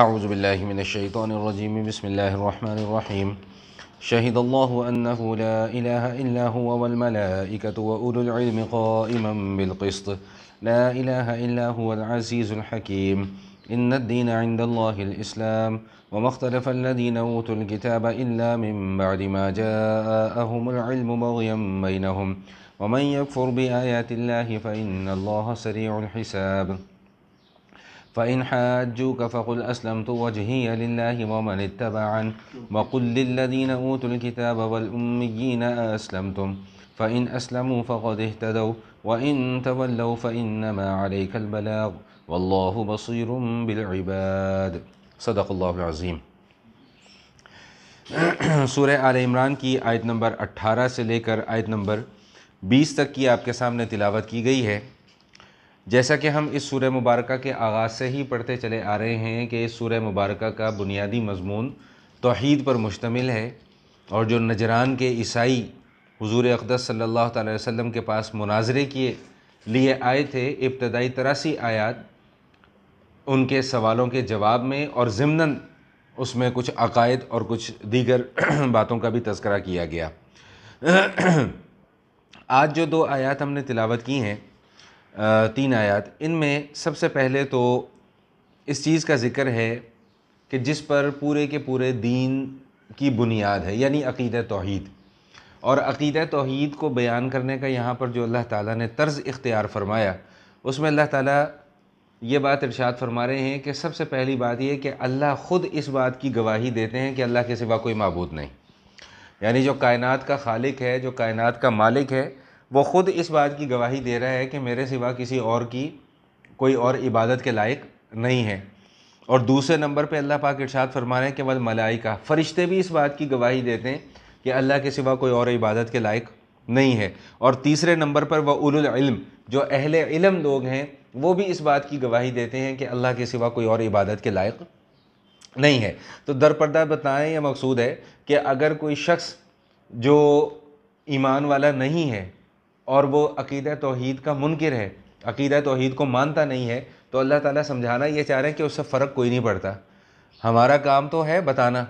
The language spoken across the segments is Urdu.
اعوذ باللہ من الشیطان الرجیم بسم اللہ الرحمن الرحیم شہد اللہ انہ لا الہ الا هو والملائکۃ واولو العلم قائما بالقسط لا الہ الا هو العزیز الحکیم ان الدین عند اللہ الاسلام وما اختلف الذین اوتوا الکتاب الا من بعد ما جاءهم العلم بغیا بینہم ومن یکفر بآیات اللہ فإن اللہ سریع الحساب فإن حاجوك فقل أسلمت وجهي لله ومن اتبعني وقل للذين أوتوا الكتاب والأميين أسلمتم فإن أسلموا فقد اهتدوا وإن تولوا فإنما عليك البلاغ والله بصير بالعباد صدق اللہ العظیم۔ سورہ آل عمران کی آیت نمبر 18 سے لے کر آیت نمبر 20 تک کی آپ کے سامنے تلاوت کی گئی ہے۔ جیسا کہ ہم اس سورہ مبارکہ کے آغاز سے ہی پڑھتے چلے آ رہے ہیں کہ اس سورہ مبارکہ کا بنیادی مضمون توحید پر مشتمل ہے، اور جو نجران کے عیسائی حضور اقدس صلی اللہ تعالی وسلم کے پاس مناظرے کے لیے آئے تھے، ابتدائی 83 آیات ان کے سوالوں کے جواب میں، اور ضمناً اس میں کچھ عقائد اور کچھ دیگر باتوں کا بھی تذکرہ کیا گیا۔ آج جو 2 آیات ہم نے تلاوت کی ہیں، 3 آیات، ان میں سب سے پہلے تو اس چیز کا ذکر ہے کہ جس پر پورے کے پورے دین کی بنیاد ہے، یعنی عقیدہ توحید۔ اور عقیدہ توحید کو بیان کرنے کا یہاں پر جو اللہ تعالیٰ نے طرز اختیار فرمایا، اس میں اللہ تعالیٰ یہ بات ارشاد فرما رہے ہیں کہ سب سے پہلی بات یہ کہ اللہ خود اس بات کی گواہی دیتے ہیں کہ اللہ کے سوا کوئی معبود نہیں، یعنی جو کائنات کا خالق ہے، جو کائنات کا مالک ہے، وہ خود اس بات کی گواہی دے رہا ہے کہ میرے سوا کسی اور کی کوئی اور عبادت کے لائق نہیں ہے۔ اور دوسرے نمبر پہ اللہ پاک ارشاد فرما رہے ہیں کہ والملائکہ، فرشتے بھی اس بات کی گواہی دیتے ہیں کہ اللہ کے سوا کوئی اور عبادت کے لائق نہیں ہے۔ اور تیسرے نمبر پر وَأُولُو الْعِلْم، جو اہل علم لوگ ہیں، وہ بھی اس بات کی گواہی دیتے ہیں کہ اللہ کے سوا کوئی اور عبادت کے لائق نہیں ہے۔ تو درپردہ بتائیں، یہ مقصود ہے کہ اگر کوئی شخص جو ایمان والا نہیں ہے اور وہ عقیدہ توحید کا منکر ہے، عقیدہ توحید کو مانتا نہیں ہے، تو اللہ تعالیٰ سمجھانا یہ چاہ رہے ہیں کہ اس سے فرق کوئی نہیں پڑتا۔ ہمارا کام تو ہے بتانا،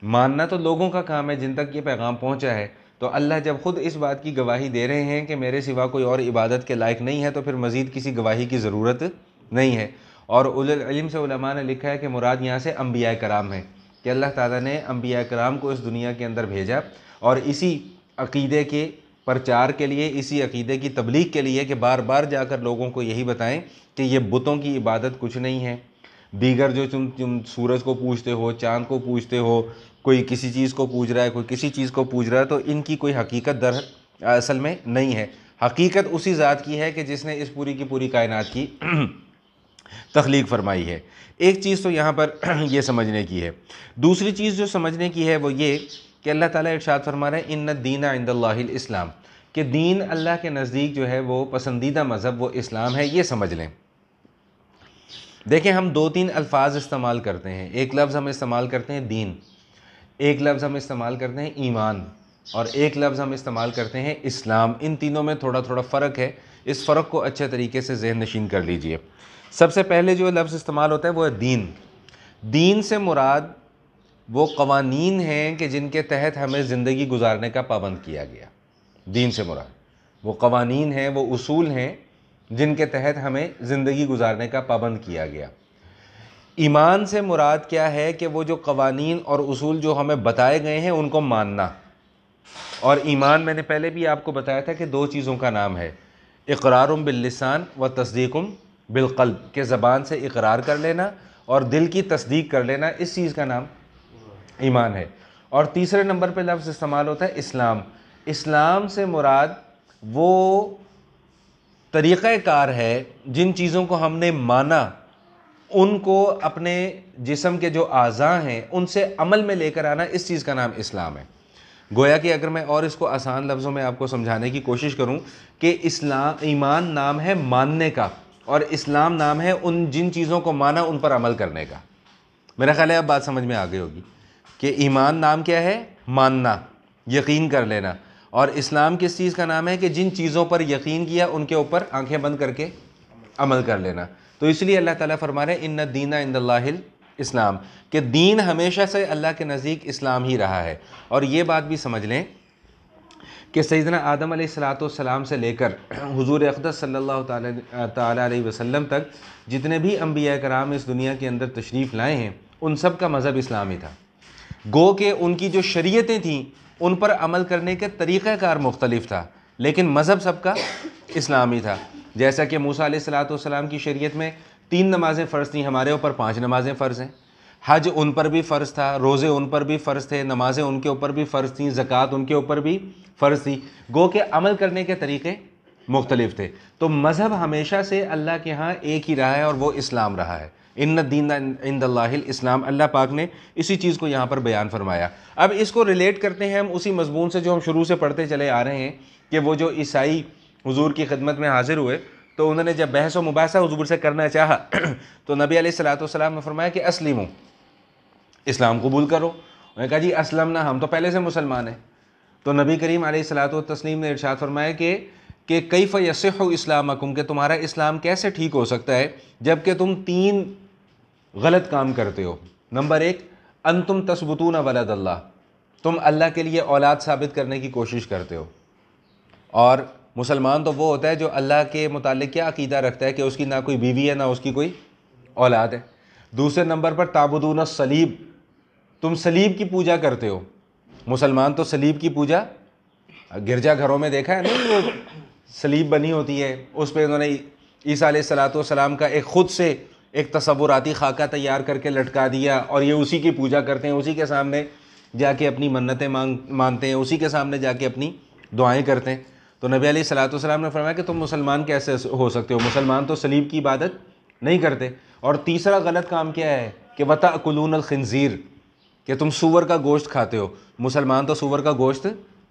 ماننا تو لوگوں کا کام ہے جن تک یہ پیغام پہنچا ہے۔ تو اللہ جب خود اس بات کی گواہی دے رہے ہیں کہ میرے سوا کوئی اور عبادت کے لائق نہیں ہے، تو پھر مزید کسی گواہی کی ضرورت نہیں ہے۔ اور اولو العلم سے علماء نے لکھا ہے کہ مراد یہاں سے انبیاء کرام ہیں، کہ اللہ تعالیٰ نے انبیاء کرام کو اس دنیا کے اندر بھیجا، اور اسی عقیدے کے پرچار کے لیے، اسی عقیدے کی تبلیغ کے لیے کہ بار بار جا کر لوگوں کو یہی بتائیں کہ یہ بتوں کی عبادت کچھ نہیں ہے، دیگر جو تم سورج کو پوجتے ہو، چاند کو پوجتے ہو، کوئی کسی چیز کو پوج رہا ہے، کوئی کسی چیز کو پوج رہا ہے، تو ان کی کوئی حقیقت در اصل میں نہیں ہے۔ حقیقت اسی ذات کی ہے کہ جس نے اس پوری کی پوری کائنات کی تخلیق فرمائی ہے۔ ایک چیز تو یہاں پر یہ سمجھنے کی ہے۔ دوسری چیز جو سمجھنے کی ہے وہ یہ کہ اللہ تعالیٰ ارشاد فرما رہے ہیں ان الدین عند اللہ الاسلام، کہ دین اللہ کے نزدیک جو ہے وہ پسندیدہ مذہب وہ اسلام ہے، یہ سمجھ لیں۔ دیکھیں، ہم 2-3 الفاظ استعمال کرتے ہیں۔ ایک لفظ ہم استعمال کرتے ہیں دین، ایک لفظ ہم استعمال کرتے ہیں ایمان، اور ایک لفظ ہم استعمال کرتے ہیں اسلام۔ ان تینوں میں تھوڑا تھوڑا فرق ہے، اس فرق کو اچھے طریقے سے ذہن نشین کر لیجئے۔ سب سے پہلے جو لفظ استعمال ہوتا ہے وہ ہے دین۔ دین سے مراد وہ قوانین ہیں کہ جن کے تحت ہمیں زندگی گزارنے کا پابند کیا گیا۔ دین سے مراد وہ قوانین ہیں، وہ اصول ہیں جن کے تحت ہمیں زندگی گزارنے کا پابند کیا گیا۔ ایمان سے مراد کیا ہے کہ وہ جو قوانین اور اصول جو ہمیں بتائے گئے ہیں ان کو ماننا۔ اور ایمان میں نے پہلے بھی آپ کو بتایا تھا کہ 2 چیزوں کا نام ہے، اقرار باللسان و تصدیق بالقلب، کہ زبان سے اقرار کر لینا اور دل کی تصدیق کر لینا، اس چیز کا نام ایمان ہے۔ اور تیسرے نمبر پہ لفظ استعمال ہوتا ہے اسلام۔ اسلام سے مراد وہ طریقہ کار ہے جن چیزوں کو ہم نے مانا، ان کو اپنے جسم کے جو اعضاء ہیں ان سے عمل میں لے کر آنا، اس چیز کا نام اسلام ہے۔ گویا کہ اگر میں اور اس کو آسان لفظوں میں آپ کو سمجھانے کی کوشش کروں کہ ایمان نام ہے ماننے کا، اور اسلام نام ہے ان جن چیزوں کو مانا ان پر عمل کرنے کا۔ میرا خیال ہے اب بات سمجھ میں آ گئی ہوگی کہ ایمان نام کیا ہے؟ ماننا، یقین کر لینا، اور اسلام کس چیز کا نام ہے کہ جن چیزوں پر یقین کیا ان کے اوپر آنکھیں بند کر کے عمل کر لینا۔ تو اس لیے اللہ تعالیٰ فرما رہے ہیں ان الدین عند اللہ اسلام، کہ دین ہمیشہ سے اللہ کے نزدیک اسلام ہی رہا ہے۔ اور یہ بات بھی سمجھ لیں کہ سیدنا آدم علیہ السلام سے لے کر حضور اقدس صلی اللہ تعالی علیہ وسلم تک جتنے بھی انبیاء کرام اس دنیا کے اندر تشریف لائے ہیں، ان سب کا مذہب اسلامی تھا۔ گو کہ ان کی جو شریعتیں تھیں ان پر عمل کرنے کے طریقہ کار مختلف تھا، لیکن مذہب سب کا اسلامی تھا۔ جیسا کہ موسیٰ علیہ السلام کی شریعت میں 3 نمازیں فرض تھیں، ہمارے اوپر 5 نمازیں فرض ہیں۔ حج ان پر بھی فرض تھا، روزے ان پر بھی فرض تھے، نمازیں ان کے اوپر بھی فرض تھیں، زکوٰۃ ان کے اوپر بھی فرض تھی، گو کہ عمل کرنے کے طریقے مختلف تھے۔ تو مذہب ہمیشہ سے اللہ کے ہاں ایک ہی رہا ہے اور وہ اسلام رہا ہے۔ ان الدین عند اللہ الاسلام، اللہ پاک نے اسی چیز کو یہاں پر بیان فرمایا۔ اب اس کو ریلیٹ کرتے ہیں ہم اسی مضمون سے جو ہم شروع سے پڑھتے چلے آ رہے ہیں، کہ وہ جو عیسائی حضور کی خدمت میں حاضر ہوئے تو انہوں نے جب بحث و مباحثہ حضور سے کرنا چاہا تو نبی علیہ السلام نے فرمایا کہ اسلموا، اسلام قبول کرو۔ انہوں نے کہا جی اسلمنا، ہم تو پہلے سے مسلمان ہیں۔ تو نبی کریم علیہ السلام نے ارشاد فرمایا کہ کیف یصح اسلامکم، کہ تمہارا اسلام کیسے ٹھیک ہو سکتا ہے جب کہ تم 3 غلط کام کرتے ہو۔ نمبر 1، انتم تثبتون ولد اللہ، تم اللہ کے لیے اولاد ثابت کرنے کی کوشش کرتے ہو۔ اور مسلمان تو وہ ہوتا ہے جو اللہ کے متعلق کیا عقیدہ رکھتا ہے کہ اس کی نہ کوئی بیوی ہے نہ اس کی کوئی اولاد ہے۔ دوسرے نمبر پر تعبدون الصلیب، تم صلیب کی پوجا کرتے ہو۔ مسلمان تو صلیب کی پوجا گرجا گھروں میں دیکھا ہے نہیں، وہ صلیب بنی ہوتی ہے، اس پہ انہوں نے عیسیٰ علیہ السلام کا ایک خود سے ایک تصوراتی خاکہ تیار کر کے لٹکا دیا، اور یہ اسی کی پوجا کرتے ہیں، اسی کے سامنے جا کے اپنی منتیں مانتے ہیں، اسی کے سامنے جا کے اپنی دعائیں کرتے ہیں۔ تو نبی علیہ السلام نے فرمایا کہ تم مسلمان کیسے ہو سکتے ہو، مسلمان تو صلیب کی عبادت نہیں کرتے۔ اور تیسرا غلط کام کیا ہے کہ وَتَأْكُلُونَ الْخِنْزِيرَ، کہ تم سور کا گوشت کھاتے ہو۔ مسلمان تو سور کا گوشت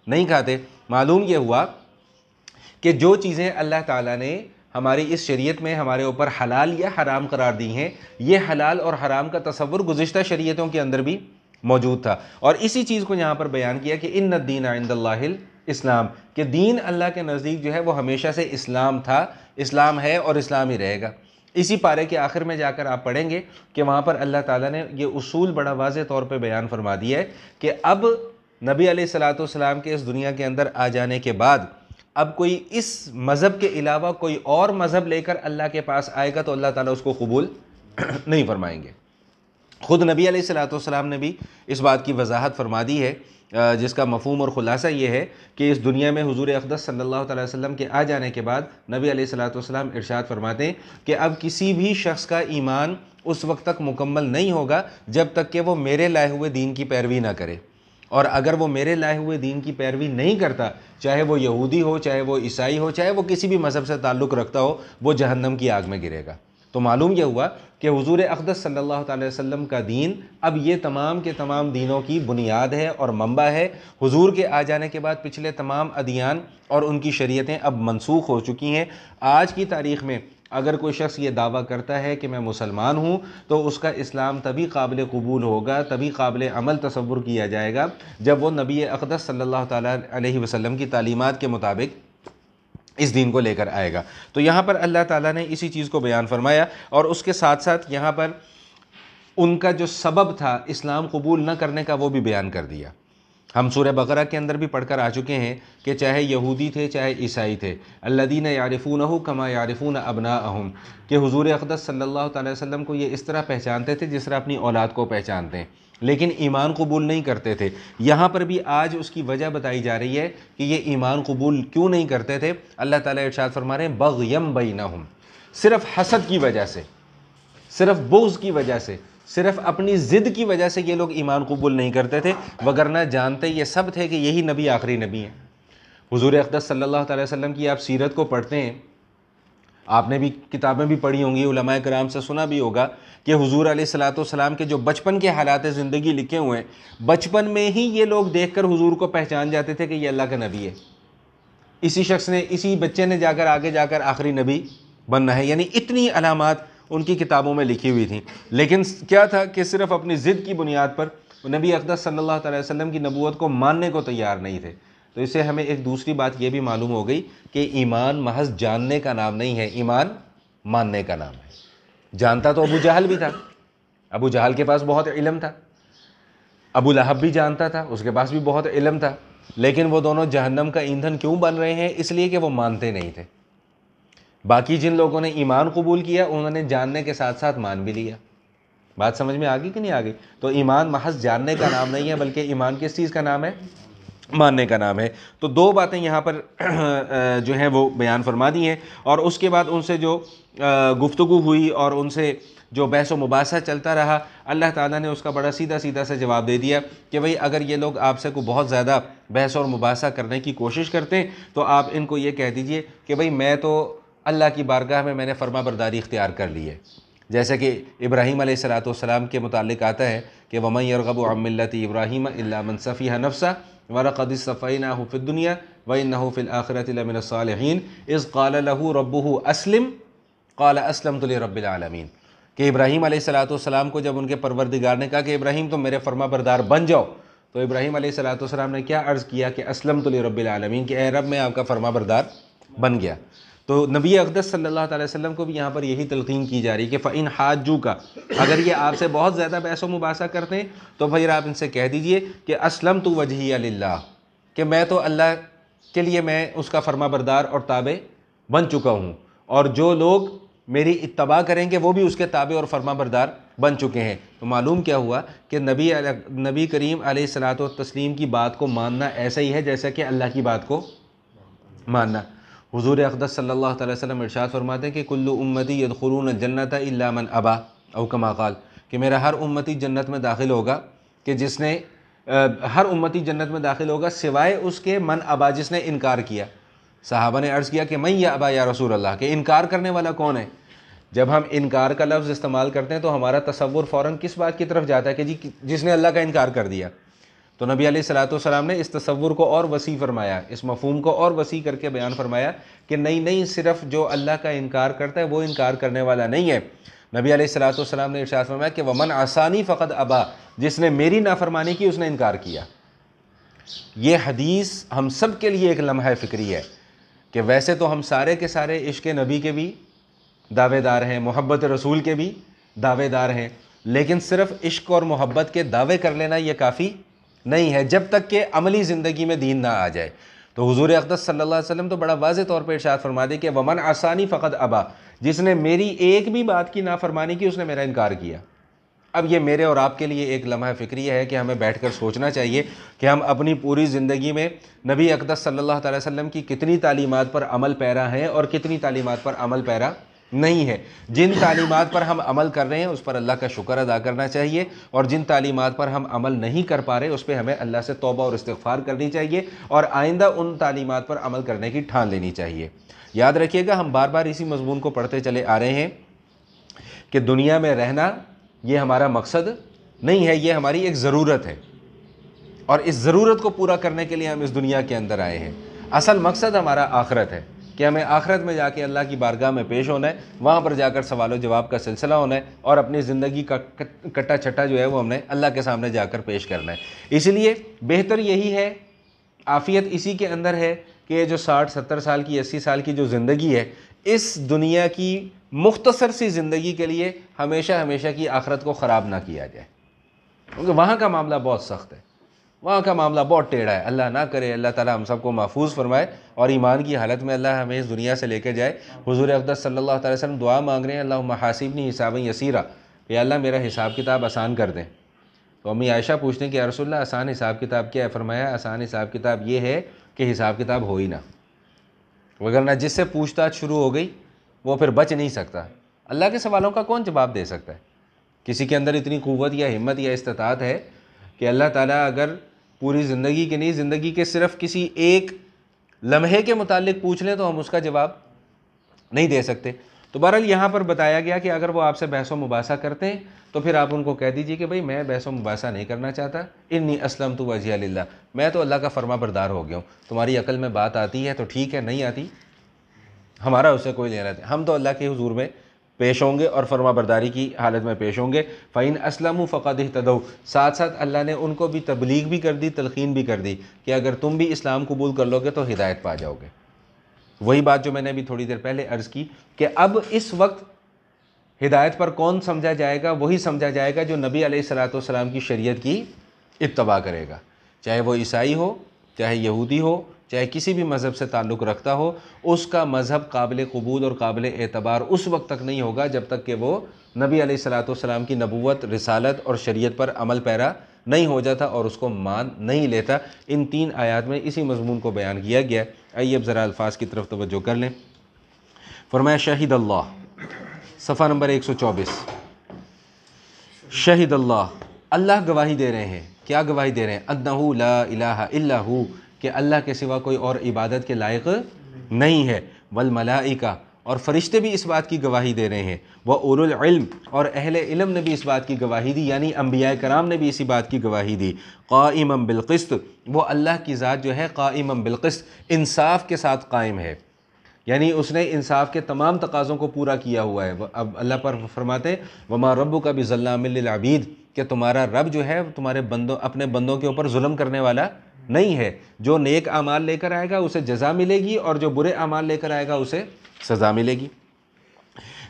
نہیں کھاتے۔ معلوم یہ ہوا کہ جو چیزیں اللہ تعالیٰ نے ہماری اس شریعت میں ہمارے اوپر حلال یا حرام قرار دی ہیں، یہ حلال اور حرام کا تصور گزشتہ شریعتوں کے اندر بھی موجود تھا۔ اور اسی چیز کو یہاں پر بیان کیا کہ ان الدین عند اللہ الاسلام، کہ دین اللہ کے نزدیک جو ہے وہ ہمیشہ سے اسلام تھا، اسلام ہے اور اسلام ہی رہے گا۔ اسی پارے کے آخر میں جا کر آپ پڑھیں گے کہ وہاں پر اللہ تعالیٰ نے یہ اصول بڑا واضح طور پہ بیان فرما دیا ہے کہ اب نبی علیہ السلام کے اس دنیا کے اندر آ جانے کے بعد اب کوئی اس مذہب کے علاوہ کوئی اور مذہب لے کر اللہ کے پاس آئے گا تو اللہ تعالیٰ اس کو قبول نہیں فرمائیں گے۔ خود نبی علیہ السلام نے بھی اس بات کی وضاحت فرما دی ہے، جس کا مفہوم اور خلاصہ یہ ہے کہ اس دنیا میں حضور اقدس صلی اللہ علیہ وسلم کے آ جانے کے بعد نبی علیہ السلام ارشاد فرماتے ہیں کہ اب کسی بھی شخص کا ایمان اس وقت تک مکمل نہیں ہوگا جب تک کہ وہ میرے لائے ہوئے دین کی پیروی نہ کرے، اور اگر وہ میرے لائے ہوئے دین کی پیروی نہیں کرتا، چاہے وہ یہودی ہو، چاہے وہ عیسائی ہو، چاہے وہ کسی بھی مذہب سے تعلق رکھتا ہو، وہ جہنم کی آگ میں گرے گا۔ تو معلوم یہ ہوا کہ حضور اقدس صلی اللہ علیہ وسلم کا دین اب یہ تمام کے تمام دینوں کی بنیاد ہے اور منبع ہے۔ حضور کے آ جانے کے بعد پچھلے تمام ادیان اور ان کی شریعتیں اب منسوخ ہو چکی ہیں۔ آج کی تاریخ میں اگر کوئی شخص یہ دعویٰ کرتا ہے کہ میں مسلمان ہوں تو اس کا اسلام تبھی قابل قبول ہوگا، تبھی قابل عمل تصور کیا جائے گا جب وہ نبی اقدس صلی اللہ تعالیٰ علیہ وسلم کی تعلیمات کے مطابق اس دین کو لے کر آئے گا۔ تو یہاں پر اللہ تعالیٰ نے اسی چیز کو بیان فرمایا، اور اس کے ساتھ ساتھ یہاں پر ان کا جو سبب تھا اسلام قبول نہ کرنے کا وہ بھی بیان کر دیا۔ ہم سورہ بقرہ کے اندر بھی پڑھ کر آ چکے ہیں کہ چاہے یہودی تھے چاہے عیسائی تھے، الذین یعرفونہ کما یعرفون ابناءہم، کہ حضور اقدس صلی اللہ تعالی وسلم کو یہ اس طرح پہچانتے تھے جس طرح اپنی اولاد کو پہچانتے ہیں، لیکن ایمان قبول نہیں کرتے تھے۔ یہاں پر بھی آج اس کی وجہ بتائی جا رہی ہے کہ یہ ایمان قبول کیوں نہیں کرتے تھے۔ اللہ تعالیٰ ارشاد فرما رہے ہیں بغیم بینہم، صرف حسد کی وجہ سے، صرف بغض کی وجہ سے، صرف اپنی ضد کی وجہ سے یہ لوگ ایمان قبول نہیں کرتے تھے، وگرنہ جانتے یہ سب تھے کہ یہی نبی آخری نبی ہیں۔ حضور اقدس صلی اللہ تعالی وسلم کی آپ سیرت کو پڑھتے ہیں، آپ نے بھی کتابیں بھی پڑھی ہوں گی، علماء کرام سے سنا بھی ہوگا کہ حضور علیہ السلام کے جو بچپن کے حالات زندگی لکھے ہوئے ہیں، بچپن میں ہی یہ لوگ دیکھ کر حضور کو پہچان جاتے تھے کہ یہ اللہ کا نبی ہے، اسی شخص نے، اسی بچے نے جا کر آگے جا کر آخری نبی بننا ہے۔ یعنی اتنی علامات ان کی کتابوں میں لکھی ہوئی تھیں، لیکن کیا تھا کہ صرف اپنی ضد کی بنیاد پر نبی اقدس صلی اللہ علیہ وسلم کی نبوت کو ماننے کو تیار نہیں تھے۔ تو اس سے ہمیں ایک دوسری بات یہ بھی معلوم ہو گئی کہ ایمان محض جاننے کا نام نہیں ہے، ایمان ماننے کا نام ہے۔ جانتا تو ابو جہل بھی تھا، ابو جہل کے پاس بہت علم تھا، ابو لہب بھی جانتا تھا، اس کے پاس بھی بہت علم تھا، لیکن وہ دونوں جہنم کا ایندھن کیوں بن رہے ہیں؟ اس لیے کہ وہ مانتے نہیں تھے۔ باقی جن لوگوں نے ایمان قبول کیا انہوں نے جاننے کے ساتھ ساتھ مان بھی لیا۔ بات سمجھ میں آ گئی کہ نہیں آ گئی؟ تو ایمان محض جاننے کا نام نہیں ہے، بلکہ ایمان کس چیز کا نام ہے؟ ماننے کا نام ہے۔ تو دو باتیں یہاں پر جو ہیں وہ بیان فرما دی ہیں، اور اس کے بعد ان سے جو گفتگو ہوئی اور ان سے جو بحث و مباحثہ چلتا رہا، اللہ تعالیٰ نے اس کا بڑا سیدھا سیدھا سے جواب دے دیا کہ بھئی اگر یہ لوگ آپ سے کوئی بہت زیادہ بحث اور مباحثہ کرنے کی کوشش کرتے ہیں تو آپ ان کو یہ کہہ دیجئے کہ بھئی میں تو اللہ کی بارگاہ میں نے فرما برداری اختیار کر لی ہے۔ جیسے کہ ابراہیم علیہ السلام کے متعلق آتا ہے کہ وَمَن يَرْغَبُ عَن مِّلَّةِ إِبْرَاهِيمَ إِلَّا مَن سَفِهَ نَفْسَهُ وَلَقَدِ اصْطَفَيْنَاهُ فِي الدُّنْيَا وَإِنَّهُ فِي الْآخِرَةِ لَمِنَ الصَّالِحِينَ إِذْ قَالَ لَهُ رَبُّهُ أَسْلِمْ قَالَ أَسْلَمْتُ لِرَبِّ الْعَالَمِينَ، کہ ابراہیم علیہ السلام کو جب ان کے پروردگار نے کہا کہ ابراہیم تم میرے فرما بردار بن جاؤ، تو ابراہیم علیہ السلام نے کیا عرض کیا کہ اسلمت لرب العالمین، کہ اے رب میں آپ کا فرما بردار بن گیا۔ تو نبی اقدس صلی اللہ علیہ وسلم کو بھی یہاں پر یہی تلقین کی جا رہی ہے کہ فَإِنْ حَاجُّوكَ، اگر یہ آپ سے بہت زیادہ بحث و مباحثہ کرتے ہیں تو پھر آپ ان سے کہہ دیجئے کہ اسلمت وجہی للہ، کہ میں تو اللہ کے لیے میں اس کا فرما بردار اور تابع بن چکا ہوں، اور جو لوگ میری اتباع کریں گے وہ بھی اس کے تابع اور فرما بردار بن چکے ہیں۔ تو معلوم کیا ہوا کہ نبی کریم علیہ الصلوۃ والتسلیم کی بات کو ماننا ایسا ہی ہے جیسا کہ اللہ کی بات کو ماننا۔ حضور اقدس صلی اللہ علیہ وسلم ارشاد فرماتے ہیں کہ کل امتی یدخلون الجنۃ الا من ابا، او کما قال، کہ میرا ہر امتی جنت میں داخل ہوگا، کہ جس نے ہر امتی جنت میں داخل ہوگا سوائے اس کے من ابا، جس نے انکار کیا۔ صحابہ نے عرض کیا کہ من یا ابا یا رسول اللہ، کہ انکار کرنے والا کون ہے؟ جب ہم انکار کا لفظ استعمال کرتے ہیں تو ہمارا تصور فوراً کس بات کی طرف جاتا ہے کہ جی جس نے اللہ کا انکار کر دیا۔ تو نبی علیہ السلام نے اس تصور کو اور وسیع فرمایا، اس مفہوم کو اور وسیع کر کے بیان فرمایا کہ نہیں صرف جو اللہ کا انکار کرتا ہے وہ انکار کرنے والا نہیں ہے۔ نبی علیہ السلام نے ارشاد فرمایا کہ ومن عصانی فقد ابا، جس نے میری نافرمانی کی اس نے انکار کیا۔ یہ حدیث ہم سب کے لیے ایک لمحہ فکری ہے کہ ویسے تو ہم سارے کے سارے عشق نبی کے بھی دعوے دار ہیں، محبت رسول کے بھی دعوے دار ہیں، لیکن صرف عشق اور محبت کے دعوے کر لینا یہ کافی نہیں ہے جب تک کہ عملی زندگی میں دین نہ آ جائے۔ تو حضور اقدس صلی اللہ علیہ وسلم تو بڑا واضح طور پہ ارشاد فرما دے کہ ومن عصانی فقد ابا، جس نے میری ایک بھی بات کی نافرمانی کی اس نے میرا انکار کیا۔ اب یہ میرے اور آپ کے لیے ایک لمحہ فکری ہے کہ ہمیں بیٹھ کر سوچنا چاہیے کہ ہم اپنی پوری زندگی میں نبی اقدس صلی اللہ علیہ وسلم کی کتنی تعلیمات پر عمل پیرا ہیں اور کتنی تعلیمات پر عمل پیرا نہیں ہے۔ جن تعلیمات پر ہم عمل کر رہے ہیں اس پر اللہ کا شکر ادا کرنا چاہیے، اور جن تعلیمات پر ہم عمل نہیں کر پا رہے اس پہ ہمیں اللہ سے توبہ اور استغفار کرنی چاہیے، اور آئندہ ان تعلیمات پر عمل کرنے کی ٹھان لینی چاہیے۔ یاد رکھیے گا ہم بار بار اسی مضمون کو پڑھتے چلے آ رہے ہیں کہ دنیا میں رہنا یہ ہمارا مقصد نہیں ہے، یہ ہماری ایک ضرورت ہے، اور اس ضرورت کو پورا کرنے کے لیے ہم اس دنیا کے اندر آئے ہیں۔ اصل مقصد ہمارا آخرت ہے کہ ہمیں آخرت میں جا کے اللہ کی بارگاہ میں پیش ہونا ہے، وہاں پر جا کر سوال و جواب کا سلسلہ ہونا ہے، اور اپنی زندگی کا کٹا چھٹا جو ہے وہ ہم نے اللہ کے سامنے جا کر پیش کرنا ہے۔ اس لیے بہتر یہی ہے، عافیت اسی کے اندر ہے کہ یہ جو 60-70 سال کی 80 سال کی جو زندگی ہے، اس دنیا کی مختصر سی زندگی کے لیے ہمیشہ کی آخرت کو خراب نہ کیا جائے، کیونکہ وہاں کا معاملہ بہت سخت ہے، وہاں کا معاملہ بہت ٹیڑھا ہے۔ اللہ نہ کرے، اللہ تعالیٰ ہم سب کو محفوظ فرمائے اور ایمان کی حالت میں اللہ ہمیں اس دنیا سے لے کے جائے۔ حضور اقدس صلی اللہ علیہ وسلم دعا مانگ رہے ہیں اللہم حاسبنی حسابا یسیرا، کہ اللہ میرا حساب کتاب آسان کر دیں۔ تو امی عائشہ پوچھتے ہیں کہ یا رسول اللہ آسان حساب کتاب کیا ہے؟ فرمایا آسان حساب کتاب یہ ہے کہ حساب کتاب ہو ہی نہ، وگرنہ جس سے پوچھ تاچھ شروع ہو گئی وہ پھر بچ نہیں سکتا۔ اللہ کے سوالوں کا کون جواب دے سکتا ہے؟ کسی کے اندر اتنی قوت یا ہمت یا استطاعت ہے کہ اللہ تعالیٰ اگر پوری زندگی کے نہیں، زندگی کے صرف کسی ایک لمحے کے متعلق پوچھ لیں تو ہم اس کا جواب نہیں دے سکتے۔ تو بہرحال یہاں پر بتایا گیا کہ اگر وہ آپ سے بحث و مباحثہ کرتے ہیں تو پھر آپ ان کو کہہ دیجئے کہ بھئی میں بحث و مباحثہ نہیں کرنا چاہتا، انی اسلمت وجہی للہ، میں تو اللہ کا فرما بردار ہو گیا ہوں۔ تمہاری عقل میں بات آتی ہے تو ٹھیک ہے، نہیں آتی ہمارا اس سے کوئی لینا نہیں، ہم تو اللہ کے حضور میں پیش ہوں گے اور فرما برداری کی حالت میں پیش ہوں گے۔ فَإِنْ أَسْلَمُوا فَقَدِ اهْتَدَوْا، ساتھ ساتھ اللہ نے ان کو بھی تبلیغ بھی کر دی، تلقین بھی کر دی کہ اگر تم بھی اسلام قبول کر لو گے تو ہدایت پا جاؤ گے۔ وہی بات جو میں نے ابھی تھوڑی دیر پہلے عرض کی کہ اب اس وقت ہدایت پر کون سمجھا جائے گا؟ وہی سمجھا جائے گا جو نبی علیہ الصلوۃ والسلام کی شریعت کی اتباع کرے گا، چاہے وہ عیسائی ہو، چاہے یہودی ہو، چاہے کسی بھی مذہب سے تعلق رکھتا ہو، اس کا مذہب قابل قبول اور قابل اعتبار اس وقت تک نہیں ہوگا جب تک کہ وہ نبی علیہ الصلوۃ والسلام کی نبوت، رسالت اور شریعت پر عمل پیرا نہیں ہو جاتا اور اس کو مان نہیں لیتا۔ ان 3 آیات میں اسی مضمون کو بیان کیا گیا۔ آئیے اب ذرا الفاظ کی طرف توجہ کر لیں۔ فرمایا شہید اللہ، صفحہ نمبر 124، شہید اللہ، اللہ گواہی دے رہے ہیں۔ کیا گواہی دے رہے ہیں؟ انہ لا الہ الا ہو، کہ اللہ کے سوا کوئی اور عبادت کے لائق نہیں ہے، والملائکہ، اور فرشتے بھی اس بات کی گواہی دے رہے ہیں، وَأُولُو الْعِلْمِ، اور اہل علم نے بھی اس بات کی گواہی دی، یعنی انبیاء کرام نے بھی اسی بات کی گواہی دی، قائمًا بالقسط، وہ اللہ کی ذات جو ہے قائمًا بالقسط، انصاف کے ساتھ قائم ہے، یعنی اس نے انصاف کے تمام تقاضوں کو پورا کیا ہوا ہے۔ اب اللہ پر فرماتے ہیں وَمَا رَبُّكَ بِظَلَّامٍ لِّلْعَبِيدِ، کہ تمہارا رب جو ہے تمہارے بندوں، اپنے بندوں کے اوپر ظلم کرنے والا نہیں ہے، جو نیک اعمال لے کر آئے گا اسے جزا ملے گی، اور جو برے اعمال لے کر آئے گا اسے سزا ملے گی۔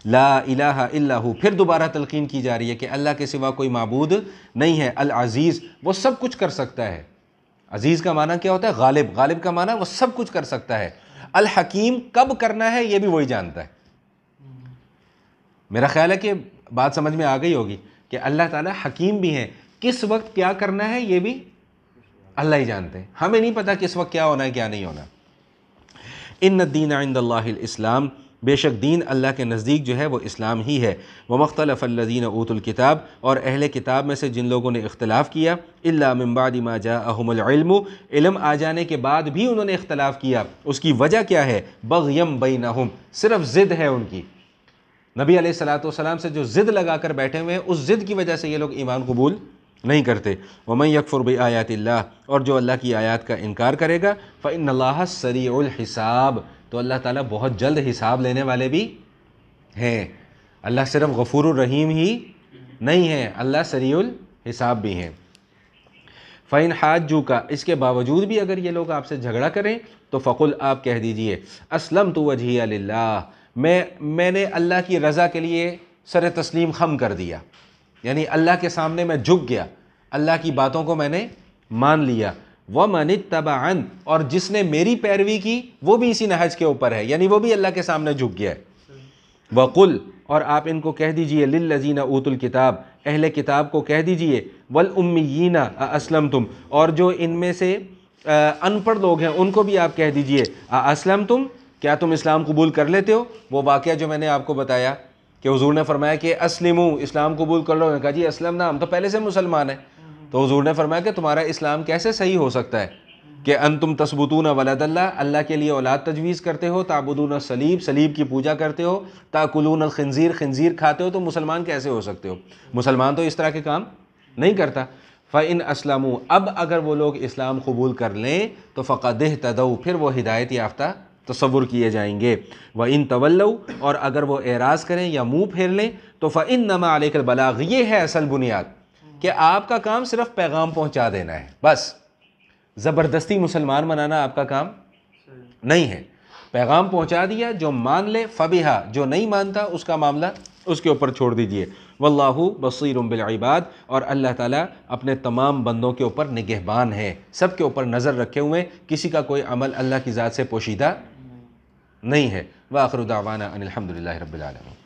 لا الہ الا ہو، پھر دوبارہ تلقین کی جا رہی ہے کہ اللہ کے سوا کوئی معبود نہیں ہے۔ العزیز، وہ سب کچھ کر سکتا ہے۔ عزیز کا معنی کیا ہوتا ہے؟ غالب، غالب کا معنی وہ سب کچھ کر سکتا ہے۔ الحکیم، کب کرنا ہے یہ بھی وہی جانتا ہے۔ میرا خیال ہے کہ بات سمجھ میں آ گئی ہوگی کہ اللہ تعالیٰ حکیم بھی ہیں، کس وقت کیا کرنا ہے یہ بھی اللہ ہی جانتے ہیں، ہمیں نہیں پتا کس وقت کیا ہونا ہے کیا نہیں ہونا۔ ان الدین عند اللہ الاسلام، بے شک دین اللہ کے نزدیک جو ہے وہ اسلام ہی ہے۔ ومختلف الذین اوتوا الکتاب، اور اہل کتاب میں سے جن لوگوں نے اختلاف کیا، الا من بعد ما جاءہم العلم، علم آ جانے کے بعد بھی انہوں نے اختلاف کیا، اس کی وجہ کیا ہے؟ بغیم بینہم، صرف ضد ہے ان کی، نبی علیہ الصلوۃ والسلام سے جو ضد لگا کر بیٹھے ہوئے ہیں، اس ضد کی وجہ سے یہ لوگ ایمان قبول نہیں کرتے۔ ومن یکفر بآیات اللہ، اور جو اللہ کی آیات کا انکار کرے گا، فإن اللہ سریع الحساب، تو اللہ تعالیٰ بہت جلد حساب لینے والے بھی ہیں۔ اللہ صرف غفور الرحیم ہی نہیں ہے، اللہ سریع الحساب بھی ہیں۔ فَإِنْ حَاجُّوكَ، اس کے باوجود بھی اگر یہ لوگ آپ سے جھگڑا کریں تو فقل، آپ کہہ دیجئے اسلمت وجہی للہ، میں نے اللہ کی رضا کے لیے سر تسلیم خم کر دیا، یعنی اللہ کے سامنے میں جھک گیا، اللہ کی باتوں کو میں نے مان لیا۔ وَمَنِ اتَّبَعَنِ، اور جس نے میری پیروی کی وہ بھی اسی نہج کے اوپر ہے، یعنی وہ بھی اللہ کے سامنے جھک گیا ہے۔ وَقُلْ، اور آپ ان کو کہہ دیجئے لِلَّذِينَ أُوتُوا الْكِتَابَ، اہل کتاب کو کہہ دیجئے، وَالْأُمِّيِّينَ أَأَسْلَمْتُمْ، اور جو ان میں سے ان پڑھ لوگ ہیں ان کو بھی آپ کہہ دیجئے أَأَسْلَمْتُمْ، کیا تم اسلام قبول کر لیتے ہو؟ وہ واقعہ جو میں نے آپ کو بتایا کہ حضور نے فرمایا کہ اسلموا، اسلام قبول کر لو، نے کہا جی اسلمنا، ہم تو پہلے سے مسلمان ہیں۔ تو حضور نے فرمایا کہ تمہارا اسلام کیسے صحیح ہو سکتا ہے کہ انتم تثبتون ولد اللہ، اللہ کے لیے اولاد تجویز کرتے ہو، تعبدون الصلیب، صلیب کی پوجا کرتے ہو، تاکلون الخنزیر، خنزیر کھاتے ہو، تو مسلمان کیسے ہو سکتے ہو؟ مسلمان تو اس طرح کے کام نہیں کرتا۔ فَإِنْ أَسْلَمُوا، اب اگر وہ لوگ اسلام قبول کر لیں تو فَقَدْ اهْتَدَوْا، پھر وہ ہدایت یافتہ تصور کیے جائیں گے۔ وَإِنْ تَوَلَّوْا، اور اگر وہ اعراض کریں یا منہ پھیر لیں تو فَإِنَّمَا عَلَيْكَ الْبَلَاغُ، یہ ہے اصل بنیاد کہ آپ کا کام صرف پیغام پہنچا دینا ہے، بس زبردستی مسلمان بنانا آپ کا کام نہیں ہے۔ پیغام پہنچا دیا، جو مان لے فبیہا، جو نہیں مانتا اس کا معاملہ اس کے اوپر چھوڑ دیجئے۔ واللہ بصیر بالعباد، اور اللہ تعالیٰ اپنے تمام بندوں کے اوپر نگہبان ہے، سب کے اوپر نظر رکھے ہوئے، کسی کا کوئی عمل اللہ کی ذات سے پوشیدہ نہیں ہے۔ وآخر دعوانا ان الحمد للہ رب العالمین۔